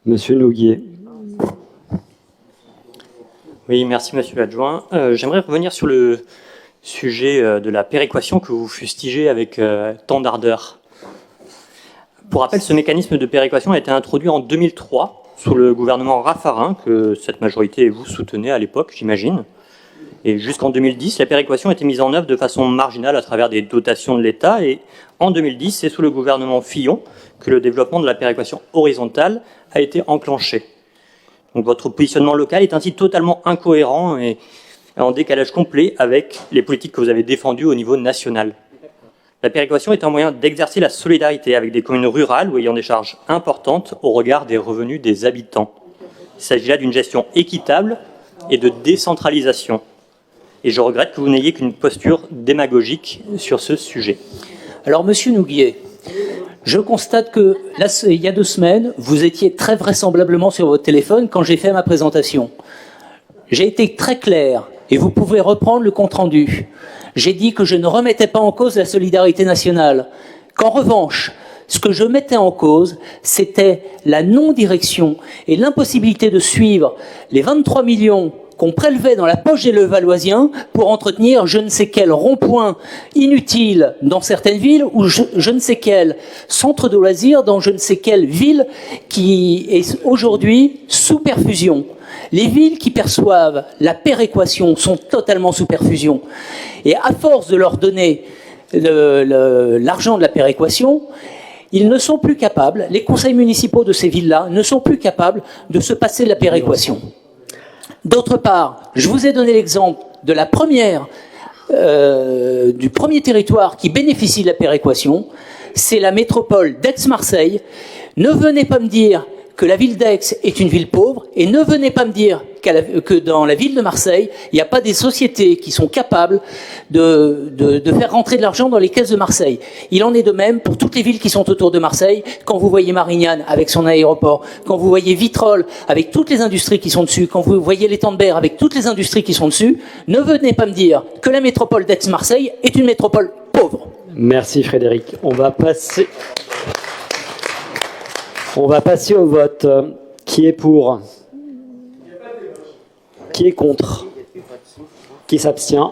Monsieur Nouguier. Oui, merci Monsieur l'adjoint. J'aimerais revenir sur le sujet de la péréquation que vous fustigez avec tant d'ardeur. Pour rappel, ce mécanisme de péréquation a été introduit en 2003 sous le gouvernement Raffarin, que cette majorité et vous soutenez à l'époque, j'imagine. Et jusqu'en 2010, la péréquation était mise en œuvre de façon marginale à travers des dotations de l'État. Et en 2010, c'est sous le gouvernement Fillon que le développement de la péréquation horizontale a été enclenché. Donc votre positionnement local est ainsi totalement incohérent et en décalage complet avec les politiques que vous avez défendues au niveau national. La péréquation est un moyen d'exercer la solidarité avec des communes rurales ou ayant des charges importantes au regard des revenus des habitants. Il s'agit là d'une gestion équitable et de décentralisation. Et je regrette que vous n'ayez qu'une posture démagogique sur ce sujet. Alors, Monsieur Nouguier, je constate que, là, il y a 2 semaines, vous étiez très vraisemblablement sur votre téléphone quand j'ai fait ma présentation. J'ai été très clair, et vous pouvez reprendre le compte-rendu. J'ai dit que je ne remettais pas en cause la solidarité nationale, qu'en revanche, ce que je mettais en cause, c'était la non-direction et l'impossibilité de suivre les 23 millions qu'on prélevait dans la poche des Levalloisiens pour entretenir je ne sais quel rond-point inutile dans certaines villes ou je ne sais quel centre de loisirs dans je ne sais quelle ville qui est aujourd'hui sous perfusion. Les villes qui perçoivent la péréquation sont totalement sous perfusion. Et à force de leur donner l'argent de la péréquation, ils ne sont plus capables, les conseils municipaux de ces villes-là ne sont plus capables de se passer de la péréquation. D'autre part, je vous ai donné l'exemple de la du premier territoire qui bénéficie de la péréquation, c'est la métropole d'Aix-Marseille. Ne venez pas me dire que la ville d'Aix est une ville pauvre et ne venez pas me dire que dans la ville de Marseille, il n'y a pas des sociétés qui sont capables de faire rentrer de l'argent dans les caisses de Marseille. Il en est de même pour toutes les villes qui sont autour de Marseille. Quand vous voyez Marignane avec son aéroport, quand vous voyez Vitrolles avec toutes les industries qui sont dessus, quand vous voyez l'étang de Berre avec toutes les industries qui sont dessus, ne venez pas me dire que la métropole d'Aix-Marseille est une métropole pauvre. Merci Frédéric. On va passer au vote. Qui est pour? Qui est contre? Qui s'abstient?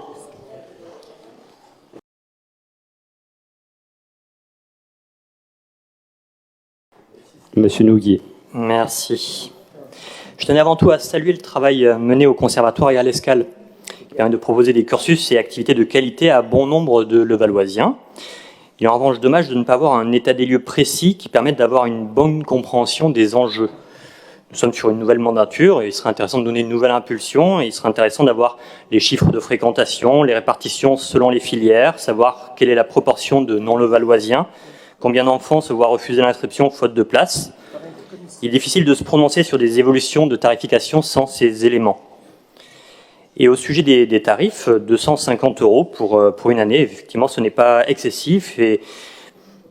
Monsieur Nouguier. Merci. Je tenais avant tout à saluer le travail mené au Conservatoire et à l'Escale, qui permet de proposer des cursus et activités de qualité à bon nombre de Levalloisiens. Il est en revanche dommage de ne pas avoir un état des lieux précis qui permette d'avoir une bonne compréhension des enjeux. Nous sommes sur une nouvelle mandature et il serait intéressant de donner une nouvelle impulsion et il serait intéressant d'avoir les chiffres de fréquentation, les répartitions selon les filières, savoir quelle est la proportion de non-levalloisiens, combien d'enfants se voient refuser l'inscription faute de place. Il est difficile de se prononcer sur des évolutions de tarification sans ces éléments. Et au sujet des tarifs, 250 € pour une année, effectivement, ce n'est pas excessif et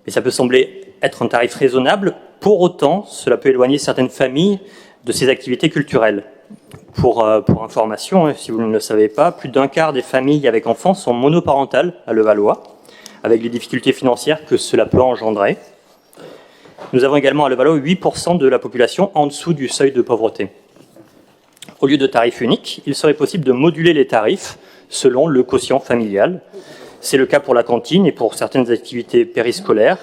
ça peut sembler être un tarif raisonnable. Pour autant, cela peut éloigner certaines familles de ces activités culturelles. Pour information, si vous ne le savez pas, plus d'un quart des familles avec enfants sont monoparentales à Levallois, avec les difficultés financières que cela peut engendrer. Nous avons également à Levallois 8% de la population en dessous du seuil de pauvreté. Au lieu de tarifs uniques, il serait possible de moduler les tarifs selon le quotient familial. C'est le cas pour la cantine et pour certaines activités périscolaires.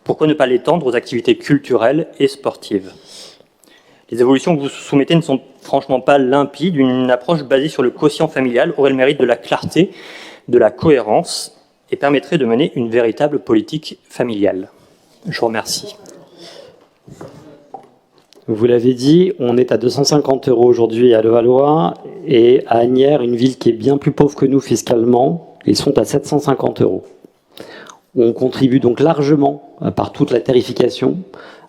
Pourquoi ne pas l'étendre aux activités culturelles et sportives? Les évolutions que vous soumettez ne sont franchement pas limpides. Une approche basée sur le quotient familial aurait le mérite de la clarté, de la cohérence et permettrait de mener une véritable politique familiale. Je vous remercie. Vous l'avez dit, on est à 250 € aujourd'hui à Levallois et à Asnières, une ville qui est bien plus pauvre que nous fiscalement, ils sont à 750 €. On contribue donc largement, par toute la tarification,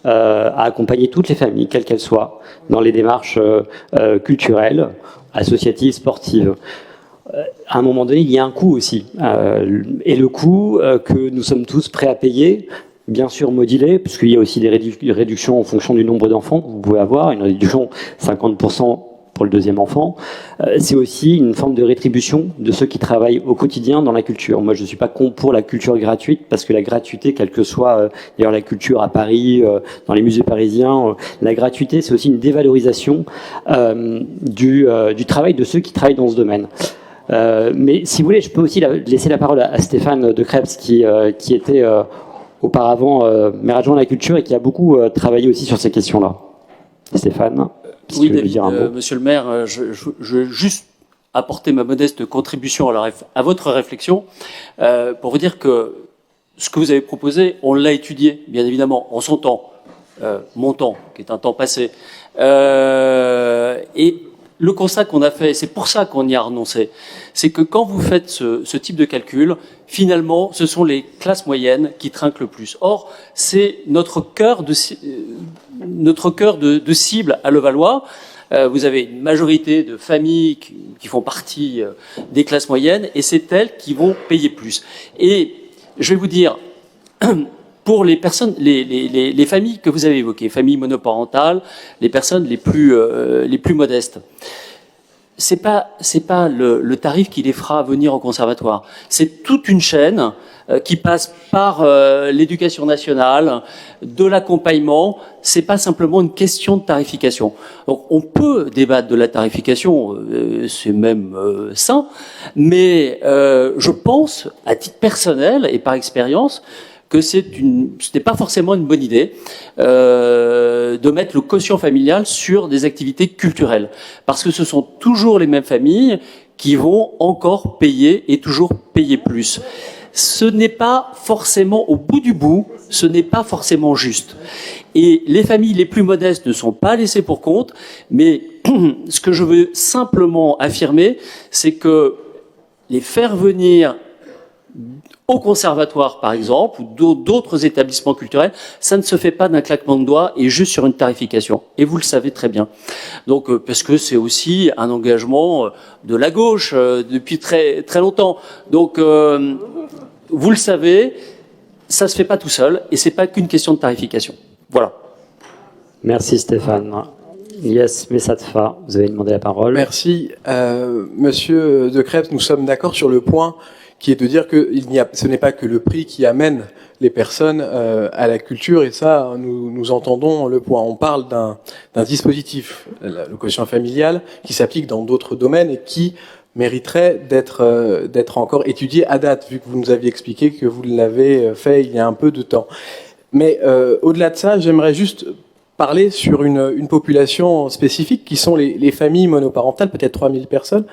à accompagner toutes les familles, quelles qu'elles soient, dans les démarches culturelles, associatives, sportives. À un moment donné, il y a un coût aussi. Et le coût que nous sommes tous prêts à payer, bien sûr modulé, puisqu'il y a aussi des réductions en fonction du nombre d'enfants que vous pouvez avoir, une réduction 50% pour le deuxième enfant, c'est aussi une forme de rétribution de ceux qui travaillent au quotidien dans la culture. Moi, je ne suis pas pour la culture gratuite, parce que la gratuité, quelle que soit d'ailleurs la culture à Paris, dans les musées parisiens, la gratuité, c'est aussi une dévalorisation du travail de ceux qui travaillent dans ce domaine. Mais si vous voulez, je peux aussi laisser la parole à Stéphane de Krebs, qui était auparavant maire adjoint de la culture et qui a beaucoup travaillé aussi sur ces questions-là. Stéphane, oui, David, monsieur le maire, je veux juste apporter ma modeste contribution à votre réflexion pour vous dire que ce que vous avez proposé, on l'a étudié, bien évidemment, en son temps, mon temps, qui est un temps passé. Et le constat qu'on a fait, c'est pour ça qu'on y a renoncé, c'est que quand vous faites ce type de calcul, finalement, ce sont les classes moyennes qui trinquent le plus. Or, c'est notre cœur de cible à Levallois. Vous avez une majorité de familles qui font partie des classes moyennes, et c'est elles qui vont payer plus. Et je vais vous dire, pour les personnes, les familles que vous avez évoquées, familles monoparentales, les personnes les plus modestes, c'est pas le tarif qui les fera venir au conservatoire. C'est toute une chaîne qui passe par l'éducation nationale, de l'accompagnement. C'est pas simplement une question de tarification. Donc on peut débattre de la tarification, c'est même sain, mais je pense, à titre personnel et par expérience, que ce n'est pas forcément une bonne idée de mettre le quotient familial sur des activités culturelles, parce que ce sont toujours les mêmes familles qui vont encore payer et toujours payer plus. Ce n'est pas forcément, au bout du bout, ce n'est pas forcément juste. Et les familles les plus modestes ne sont pas laissées pour compte, mais ce que je veux simplement affirmer, c'est que les faire venir au conservatoire, par exemple, ou d'autres établissements culturels, ça ne se fait pas d'un claquement de doigts et juste sur une tarification. Et vous le savez très bien. Donc, parce que c'est aussi un engagement de la gauche depuis très, très longtemps. Donc, vous le savez, ça se fait pas tout seul et c'est pas qu'une question de tarification. Voilà. Merci Stéphane. Yes, Messatfa, vous avez demandé la parole. Merci. Monsieur de Krebs, nous sommes d'accord sur le point qui est de dire que ce n'est pas que le prix qui amène les personnes à la culture, et ça, nous entendons le point. On parle d'un dispositif, le quotient familial, qui s'applique dans d'autres domaines et qui mériterait d'être encore étudié à date, vu que vous nous aviez expliqué que vous l'avez fait il y a un peu de temps. Mais au-delà de ça, j'aimerais juste parler sur une population spécifique qui sont les familles monoparentales, peut-être 3000 personnes.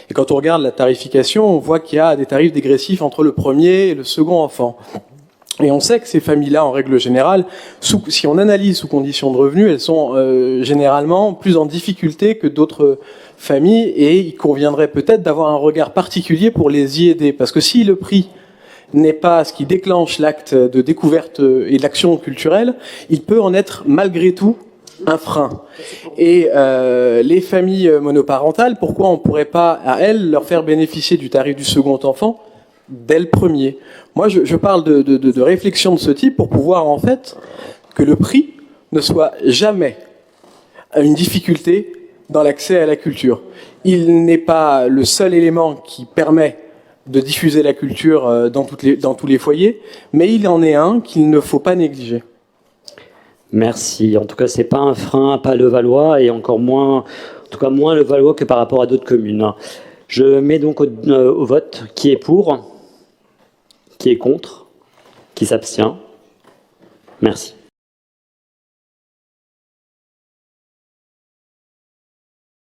Et quand on regarde la tarification, on voit qu'il y a des tarifs dégressifs entre le premier et le second enfant. Et on sait que ces familles-là, en règle générale, si on analyse sous conditions de revenus, elles sont généralement plus en difficulté que d'autres familles, et il conviendrait peut-être d'avoir un regard particulier pour les y aider. Parce que si le prix n'est pas ce qui déclenche l'acte de découverte et de l'action culturelle, il peut en être malgré tout un frein. Et les familles monoparentales, pourquoi on ne pourrait pas, à elles, leur faire bénéficier du tarif du second enfant dès le premier? Moi, je parle de réflexion de ce type pour pouvoir, en fait, que le prix ne soit jamais une difficulté dans l'accès à la culture. Il n'est pas le seul élément qui permet de diffuser la culture dans tous les foyers, mais il en est un qu'il ne faut pas négliger. Merci. En tout cas, c'est pas un frein, pas Levallois, et encore moins, en tout cas moins Levallois que par rapport à d'autres communes. Je mets donc au vote qui est pour, qui est contre, qui s'abstient. Merci.